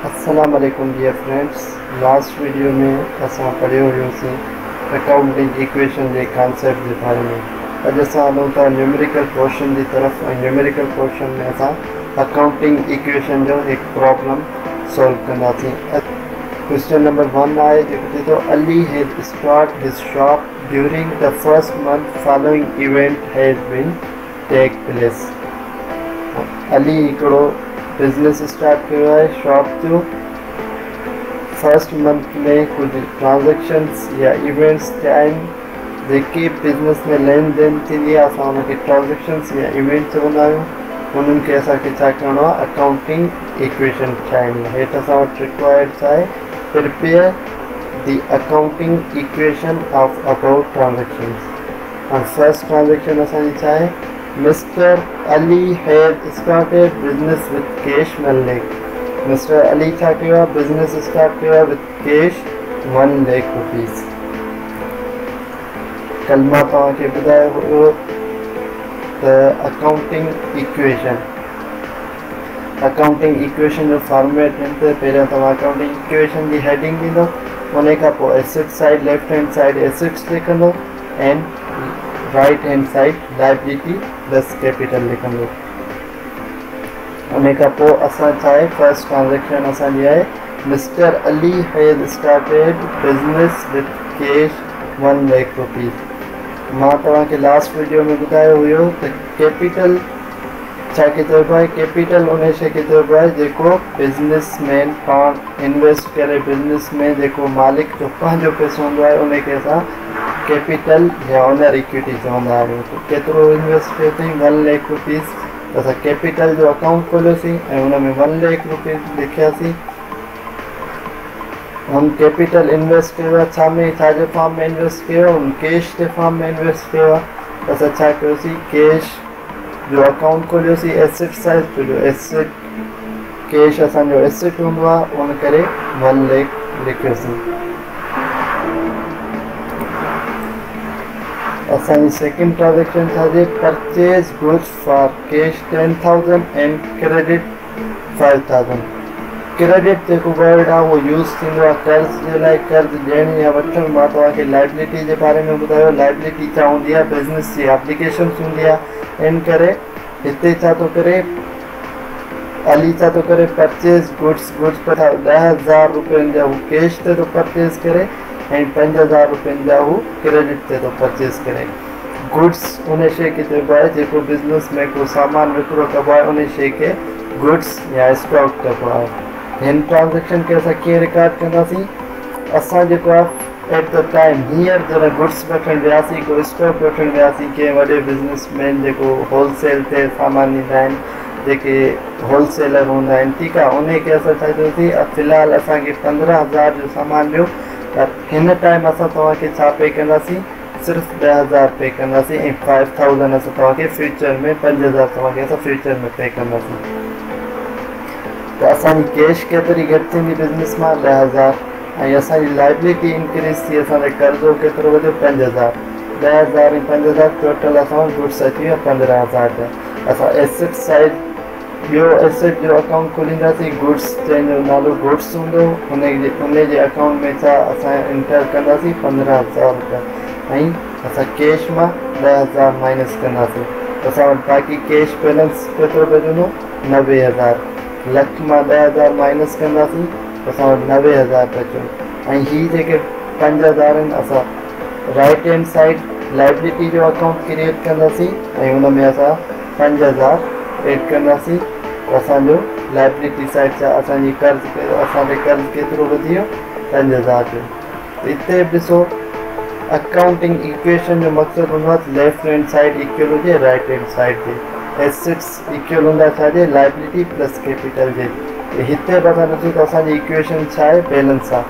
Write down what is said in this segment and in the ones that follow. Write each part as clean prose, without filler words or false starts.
अस्सलाम वालेकुम dear friends. Last video में असां पढ़ियो हुयोसीं अकाउंटिंग इक्वेशन के कॉन्सेप्ट के बारे में। अॼु असां हलूं था न्यूमेरिकल पोर्शन की तरफ। न्यूमेरिकल पोर्शन में असां अकाउंटिंग इक्वेशन जो एक प्रॉब्लम सॉल्व कंदासीं। क्वेश्चन नंबर 1 आहे जेको चए थो अली हैड स्टार्ट हिज shop during the first month following event हैड बीन टेक प्लेस। अली हिकिड़ो बिजनेस स्टार्ट किया है शॉप जो फर्स्ट मंथ में कुछ ट्रांजेक्शन्स या इवेंट्स टाइम जेके बिजनेस में लेन देन थी असां ट्रांजेक्शन्स या इवेंट्स चवंदा आहियूं। उन्हनि खे असांखे छा करिणो आहे, अकाउंटिंग इक्वेशन ठाहिणी आहे। हेठि असां वटि रिक्वायर्ड आहे prepare the accounting equation of about transactions. और फर्स्ट ट्रांजेक्शन असांजी छा आहे, Mr. Ali had started business with cash 1 lakh. Mr. Ali छा कयो आहे, बिजनेस स्टार्ट कयो आहे with cash 1 lakh rupees। कल मां तव्हांखे ॿुधायो हुयो त अकाउंटिंग इक्वेशन जो फॉर्मेट में त पहिरियों तव्हां अकाउंटिंग इक्वेशन जी हेडिंग ॾींदो, उन खां पोइ asset side left hand side assets लिखंदो and right hand side liability plus capital लिखंदो। उन खां पोइ असां छा आहे, फर्स्ट ट्रांजेक्शन असांजी आहे मिस्टर अली हैड started business with cash 1 lakh rupees. मां तव्हांखे लास्ट वीडियो में ॿुधायो हुयो त कैपिटल छा के चइबो आहे, कैपिटल उन शइ खे चइबो आहे जेको बिजनेसमैन पाण इन्वेस्ट करे, बिजनेस में जेको मालिक जो पंहिंजो पैसो हूंदो आहे उनखे असां कैपिटल या ओनर इक्विटी चवंदा आहियूं। तो केतिरो इन्वेस्ट कयो अथई, 1 lakh रुपीज़। त असां कैपिटल जो अकाउंट खोलियोसीं ऐं हुन में 1 lakh रुपीज़ लिखियासीं। हम कैपिटल इन्वेस्ट कयो आहे छा में, छाजे फॉर्म में इन्वेस्ट कयो, हम कैश जे फॉर्म में इन्वेस्ट कयो आहे। त असां छा कयोसीं, कैश जो अकाउंट खोलियोसीं, एसेट साइड खोलियो, एसेट कैश असांजो एसेट हूंदो आहे, उन करे 1 lakh लिखियोसीं। असांजी सेकेंड ट्रांजेक्शन छा जे, purchase goods for cash 10,000 and credit 5,000। Credit जेको वर्ड आहे उहो यूज़ थींदो आहे कर्ज़ जे लाइ, कर्ज़ ॾियण या वठणु। मां तव्हांखे लाइबिलिटी जे बारे में ॿुधायो, लाइबिलिटी छा हूंदी आहे, बिज़नेस जी एप्लीकेशन्स हूंदी आहे। इन करे हिते छा थो करे, अली छा थो करे, परचेज गुड्स पर 10,000 रुपयनि जा हू कैश ते थो परचेज करे ऐं 5,000 रुपयनि जा हू क्रेडिट ते थो परचेज करे। गुड्स उन शइ खे चइबो आहे जेको बिज़नेस में को सामान विकिरो कबो आहे, उन शइ खे गुड्स या स्टॉक कबो आहे। हिन ट्रांजेक्शन खे असां कीअं रिकॉर्ड कंदासीं, असां जेको आहे एट द टाइम हींअर जॾहिं गुड्स वठणु वियासीं, को स्टॉक वठणु वियासीं कंहिं वॾे बिज़नेसमैन जेको होलसेल ते सामान ॾींदा आहिनि, जेके होलसेलर हूंदा आहिनि, ठीकु आहे, उनखे असां छा कयोसीं, फ़िलहालु असांखे 15,000 जो सामान ॾियो। त हिन टाइम असां तव्हांखे छा पे कंदासीं, सिर्फ़ु 10,000 पे कंदासीं ऐं 5,000 असां तव्हांखे फ्यूचर में 5,000 तव्हांखे असां फ्यूचर में पे कंदासीं। त असांजी कैश केतिरी घटि थींदी बिज़नेस मां, 10,000। ऐं असांजी लाइबिलिटी इंक्रीज़ थी, असांजो कर्ज़ो केतिरो वधियो, 5,000। 10,000 ऐं 5,000 टोटल असां गुड्स अची विया 15,000 जा। असां एसेट साइड ॿियो एसेट जो अकाउंट खोलींदासीं, गुड्स जंहिंजो नालो गुड्स हूंदो, उन जे अकाउंट में छा असां इंटर कंदासीं 15,000 रुपया ऐं असां कैश मां 10,000 माइनस कंदासीं। असां वटि बाक़ी कैश बैलेंस केतिरो बचंदो, 90,000। लख मां 10,000 माइनस कंदासीं, असां वटि 90,000 बचो। ऐं हीअ जेके 5,000 आहिनि, असां राइट हैंड साइड लाइबिलिटी जो अकाउंट क्रिएट कंदासीं ऐं हुन में असां 5,000 एड कंदासीं। असांजो लाइबिलिटी साइड छा, असांजी असांजे कर्ज़ केतिरो वधी वियो, 5,000 जो। हिते ॾिसो, अकाउंटिंग इक्वेशन जो मक़सदु हूंदो आहे लेफ्ट हैंड साइड इक्वल हुजे राइट हैंड साइड जे, एसेट्स इक्वल हूंदा छाजे, लाइबिलिटी प्लस कैपिटल जे। हिते बि असां ॾिसूं त असांजी इक्वेशन छा आहे, बैलेंस आहे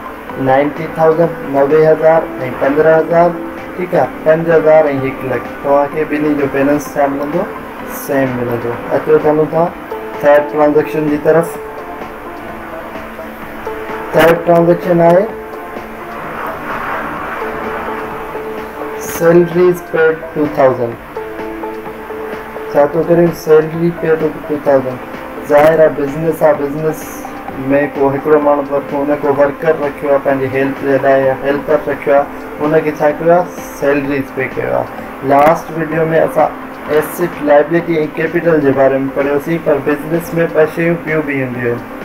90,000 90,000 ऐं 15,000, ठीकु आहे, 5,000 ऐं 1 लख। तव्हांखे ॿिन्ही जो बैलेंस छा मिलंदो, सेम मिलंदो। अचो हलूं था थर्ड ट्रांजेक्शन जी तरफ़। थर्ड ट्रांजेक्शन आहे सैलरीज पेड 2,000। छा थो करे, सैलरी पेड 2,000। ज़ाहिर आहे बिज़नेस में को हिकिड़ो माण्हू वरितो उनखे वर्कर रखियो आहे पंहिंजी हेल्प जे लाइ या हेल्पर रखियो आहे उनखे छा कयो आहे सैलरीज़ पे कयो आहे। लास्ट वीडियो में असां एसेट लाइबिलिटी ऐं कैपिटल जे बारे में पढ़ियोसीं पर बिज़नेस में ॿ शयूं ॿियूं बि हूंदियूं आहिनि।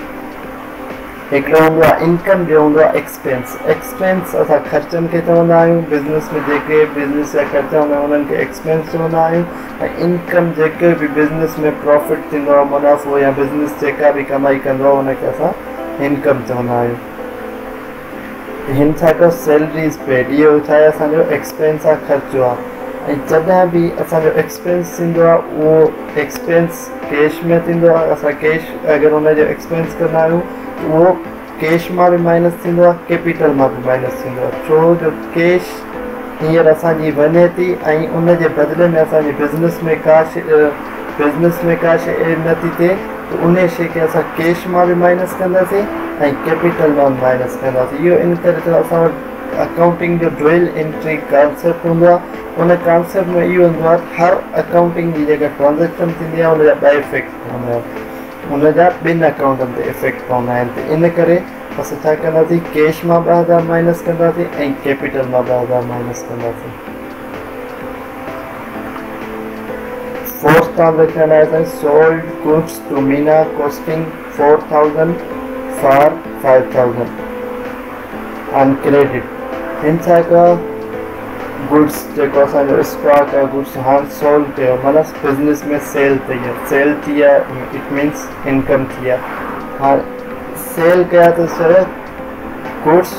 हिकिड़ो हूंदो आहे इनकम, ॿियो हूंदो आहे एक्सपेंस। एक्सपेंस असां ख़र्चनि खे चवंदा आहियूं, बिज़नेस में जेके बिज़नेस जा ख़र्चा हूंदा आहिनि उन्हनि खे एक्सपेंस चवंदा आहियूं। ऐं इनकम जेके बि बिज़नेस में प्रॉफिट थींदो आहे, मुनाफ़ो या बिज़नेस जेका बि कमाई कंदो आहे उनखे असां इनकम चवंदा आहियूं। हिन छा कयो सैलरीज़ पेड, इहो छा आहे असांजो एक्सपेंस आहे, ख़र्चो आहे। ऐं जॾहिं बि असांजो एक्सपेंस थींदो आहे उहो एक्सपेंस कैश में थींदो आहे। असां कैश अगरि हुनजो एक्सपेंस कंदा आहियूं उहो कैश मां बि माइनस थींदो आहे, कैपिटल मां बि माइनस थींदो आहे। छो जो कैश हींअर असांजी वञे थी ऐं उनजे बदिले में असांजे बिज़नेस में का शइ नथी थिए त उन शइ खे असां कैश मां बि माइनस कंदासीं ऐं कैपिटल मां बि माइनस कंदासीं। इहो इन करे त असां वटि अकाउंटिंग जो ड्यूअल एंट्री कॉन्सेप्ट हूंदो आहे। उन कॉन्सेप्ट में इहो हूंदो आहे हर अकाउंटिंग जी जेका ट्रांजेक्शन थींदी आहे उनजा ॿ इफेक्ट पवंदा आहिनि, उनजा ॿिनि अकाउंटनि ते इफेक्ट पवंदा आहिनि। त इन करे असां छा कंदासीं कैश मां 2000 माइनस कंदासीं ऐं कैपिटल मां 2000 माइनस कंदासीं। फोर्थ ट्रांजेक्शन आहे असांजी sold goods to Meena costing 4000 for 5000 on credit. हिन छा कयो गुड्स जेको असांजो स्टॉक आहे गुड्स हाणे सोल्ड कयो माना बिज़नेस में सेल थी आहे, इट मीन्स इनकम थी आहे। हाणे सेल कया त sir goods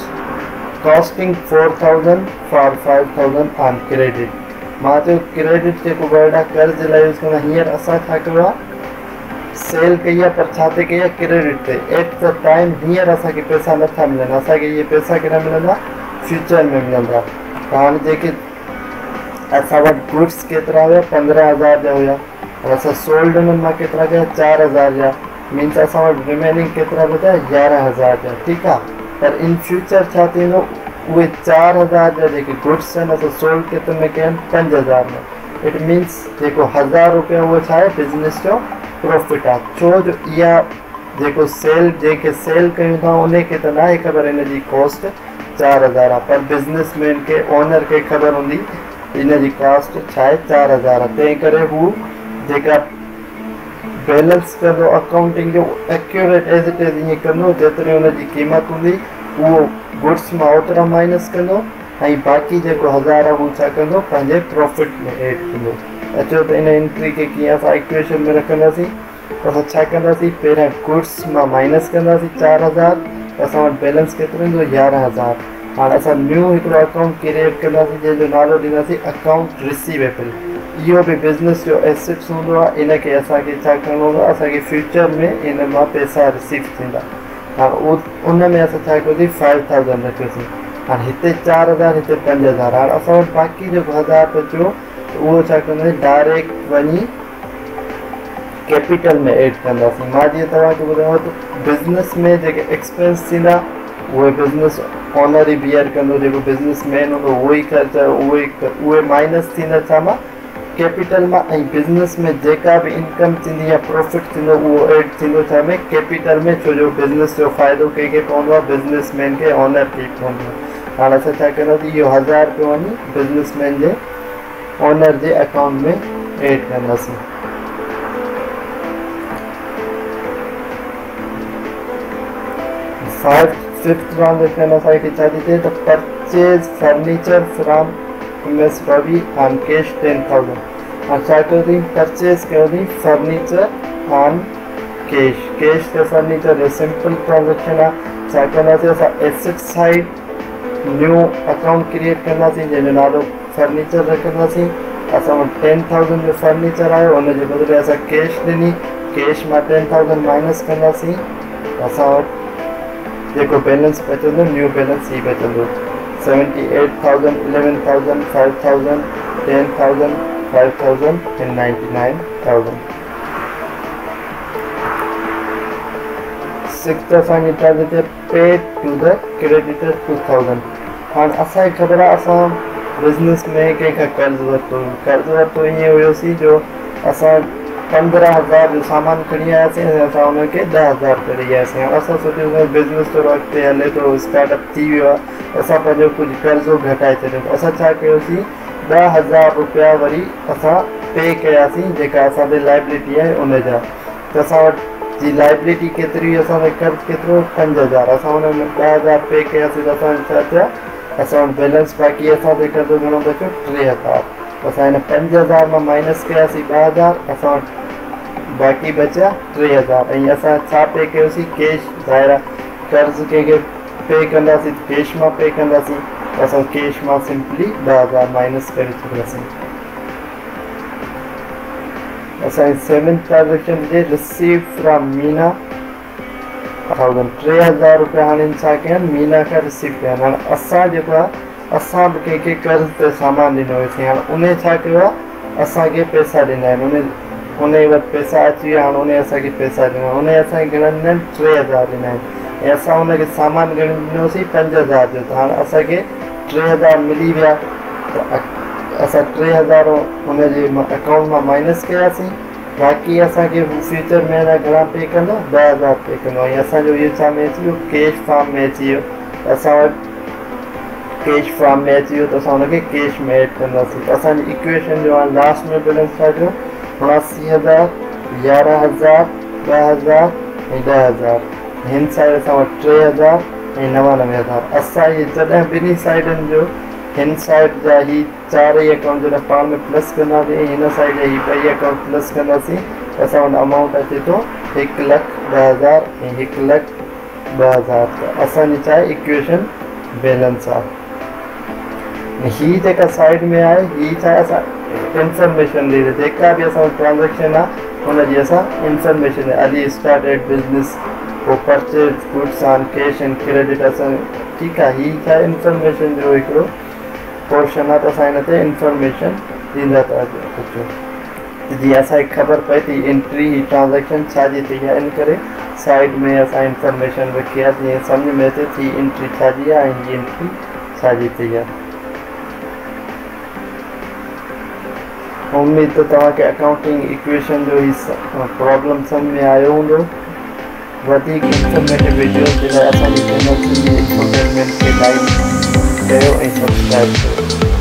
costing 4000 for 5000 on credit. मां चयो क्रेडिट जेको वर्ड आहे कर्ज़ लाइ यूज़ कंदा, हींअर असां छा कयो आहे सेल कई आहे पर छा ते कई आहे क्रेडिट ते। एट द टाइम हींअर असांखे पैसा नथा मिलनि, असांखे इहे पैसा केॾा मिलंदा फ्यूचर में मिलंदा। हाणे जेके असां वटि गुड्स केतिरा हुया 15000 जा हुया और असां सोल्ड उन्हनि मां केतिरा कया 4000 जा, मीन्स असां वटि रिमेनिंग केतिरा बचा 11000 जा। ठीकु आहे, पर इन फ्यूचर छा थींदो उहे 4000 जा जेके गुड्स आहिनि असां सोल्ड केतिरे में कया आहिनि 5000 में। इट मीन्स जेको 1000 रुपया उहो छा आहे बिज़नेस जो प्रॉफिट आहे। छो जो इहा जेको जेके सेल कयूं था उनखे त न आहे ख़बर हिन जी कॉस्ट 4000 आहे, पर बिज़नेसमैन खे ओनर खे ख़बर हूंदी इन जी कॉस्ट छा आहे 4000 आहे। तंहिं करे हू जेका बैलेंस कंदो अकाउंटिंग जो एक्यूरेट एज़ इट इज़ ईअं कंदो जेतिरी हुनजी क़ीमत हूंदी उहो गुड्स मां ओतिरा माइनस कंदो ऐं बाक़ी जेको 1000 आहे उहो छा कंदो पंहिंजे प्रॉफिट में एड कंदो। अचो त इन एंट्री खे कीअं असां इक्वेशन में रखंदासीं। असां छा कंदासीं पहिरियां गुड्स मां माइनस कंदासीं 4000, असां वटि बैलेंस केतिरो ईंदो 11000। हाणे असां न्यू हिकिड़ो अकाउंट क्रिएट कंदासीं जंहिंजो नालो ॾींदासीं अकाउंट रिसीवेबल। इहो बि बिज़नेस जो एसेट्स हूंदो आहे, इनखे असांखे छा करिणो हूंदो आहे असांखे फ्यूचर में इन मां पैसा रिसीव थींदा। हाणे उन में असां छा कयोसीं 5000 रखियोसीं। हाणे हिते 4000 हिते 5000। हाणे असां वटि बाक़ी जेको 1000 बचियो उहो छा कंदासीं डायरेक्ट वञी कैपिटल में एड कंदासीं। मां जीअं तव्हांखे ॿुधायांव त बिज़नेस में जेके एक्सपेंस थींदा उहे बिज़नेस ओनर ई बियर कंदो, जेको बिज़नेस मैन हूंदो उहो ई ख़र्च उहे माइनस थींदा छा मां कैपिटल मां। ऐं बिज़नेस में जेका बि इनकम थींदी या प्रॉफिट थींदो उहो एड थींदो छा में कैपिटल में, छो जो बिज़नेस जो फ़ाइदो कंहिंखे पवंदो आहे बिज़नेसमैन खे ओनर खे पवंदो आहे। हाणे असां छा कंदासीं इहो 1000 रुपयो वञी बिज़नेसमैन जे ओनर जे अकाउंट में एड कंदासीं। फिफ्थ ट्रांजेक्शन असांखे छा थी थिए त purchase furniture from MS Ravi on cash 10000। हाणे छा कयोसीं परचेज कयोसीं फर्नीचर ऑन कैश। कैश ते फर्नीचर जो सिंपल ट्रांजेक्शन आहे। छा कंदासीं असां asset side new account create कंदासीं जंहिंजो नालो फर्नीचर रखंदासीं। असां वटि 10000 जो फर्नीचर आयो, हुनजे बदिले असां कैश ॾिनी, कैश मां 10000 माइनस कंदासीं। असां वटि जेको बैलेंस बचंदो न्यू बैलेंस ही बचंदो 78,000 11,000 5,000 10,000 5,000 and 99,000। सिक्स्थ असांजी target paid to the creditor 2000। हाणे असांखे ख़बर आहे असां बिज़नेस में कंहिंखां कर्ज़ु वरितो ईअं हुयोसीं जो असां 15,000 जो सामान खणी आयासीं असां उनखे 10,000 करे ॾियासीं। असां सोचियोसीं बिज़नेस थोरो अॻिते हले थो, स्टार्टअप थी वियो आहे, असां पंहिंजो कुझु कर्ज़ो घटाए छॾियो। असां छा कयोसीं 10,000 रुपया वरी असां पे कयासीं जेका असांजी लाइबिलिटी आहे उनजा। त असां वटि जी लाइबिलिटी केतिरी, असांजो कर्ज़ु केतिरो 5,000, असां हुन में 10,000 पे कयासीं त असां छा थिया, असां वटि बैलेंस बाक़ी असांजो कर्ज़ो घणो बचियो 3,000। असां हिन 5,000 मां माइनस कयासीं 10,000, असां वटि बाक़ी बचा 3,000। ऐं असां छा पे कयोसीं कैश, ज़ाहिर आहे कर्ज़ु कंहिंखे पे कंदासीं कैश मां पे कंदासीं, असां कैश मां सिंपली 10,000 माइनस करे छॾियासीं। असांजी 7th ट्रांजेक्शन हुजे रिसीव फ्रॉम मीना 3,000 रुपया हाणे छा कयनि मीना खां रिसीव कयनि। हाणे असां जेको आहे असां बि कंहिंखे कर्ज़ ते सामान ॾिनो हुयोसीं, हाणे उन छा कयो आहे असांखे पैसा ॾिना आहिनि, उन वटि पैसा अची विया, हाणे उन असांखे पैसा ॾिना, उन असांखे घणनि ॾिना आहिनि 3,000 ॾिना आहिनि। ऐं असां हुनखे सामान घणी ॾिनोसीं 5,000 जो, त हाणे असांखे 3,000 मिली विया, त असां 3,000 हुनजे अकाउंट मां माइनस कयासीं। बाक़ी असांखे फ्यूचर में अञा घणा पे कंदो 10,000 पे कंदो। ऐं असांजो इहो छा में अची वियो कैश फॉर्म में अची वियो, असां वटि कैश फॉर्म में अची वियो त असां हुनखे कैश में एड कंदासीं। असांजी इक्वेशन जो हाणे लास्ट में बैलेंस छा थियो 79,000, 11,000, 2,000 ऐं 10,000। हिन साइड असां वटि 3,000 ऐं 99,000। असां इहे जॾहिं ॿिन्ही साइडनि जो हिन साइड जा ही 4 अकाउंट जॾहिं पाण में प्लस कंदासीं ऐं हिन साइड जा ही 2 अकाउंट प्लस कंदासीं त असां वटि अमाउंट अचे थो 1,10,000 ऐं 1,02,000। त असांजी छा आहे इक्वेशन बैलेंस आहे। ही जेका साइड में आहे ही छा आहे असां इंफॉर्मेशन ॾेई जेका बि असांजो ट्रांजेक्शन आहे हुनजी असां इंफॉर्मेशन अली स्टार्टेड बिज़नेस वो purchase goods on cash and credit असां ठीकु आहे। ही छा आहे इंफॉर्मेशन जो हिकिड़ो पोर्शन आहे, त असां हिन ते इंफॉर्मेशन ॾींदा था अचूं जीअं असांखे ख़बर पए थी एंट्री ही ट्रांजेक्शन छाजी थी आहे। इन करे साइड में असां इंफॉर्मेशन रखी आहे जीअं सम्झ में अचे थी एंट्री छाजी आहे ऐं हीअ एंट्री छाजी थी आहे। उम्मीद तो तव्हांखे अकाउंटिंग इक्वेशन जो ही प्रॉब्लम समझ में आयो हूंदो। वधीक इंफॉर्मेटिव वीडियोस जे लाइ असांजी चैनल सिंधी इंफोटेनमेंट खे लाइक कयो ऐं सब्सक्राइब कयो।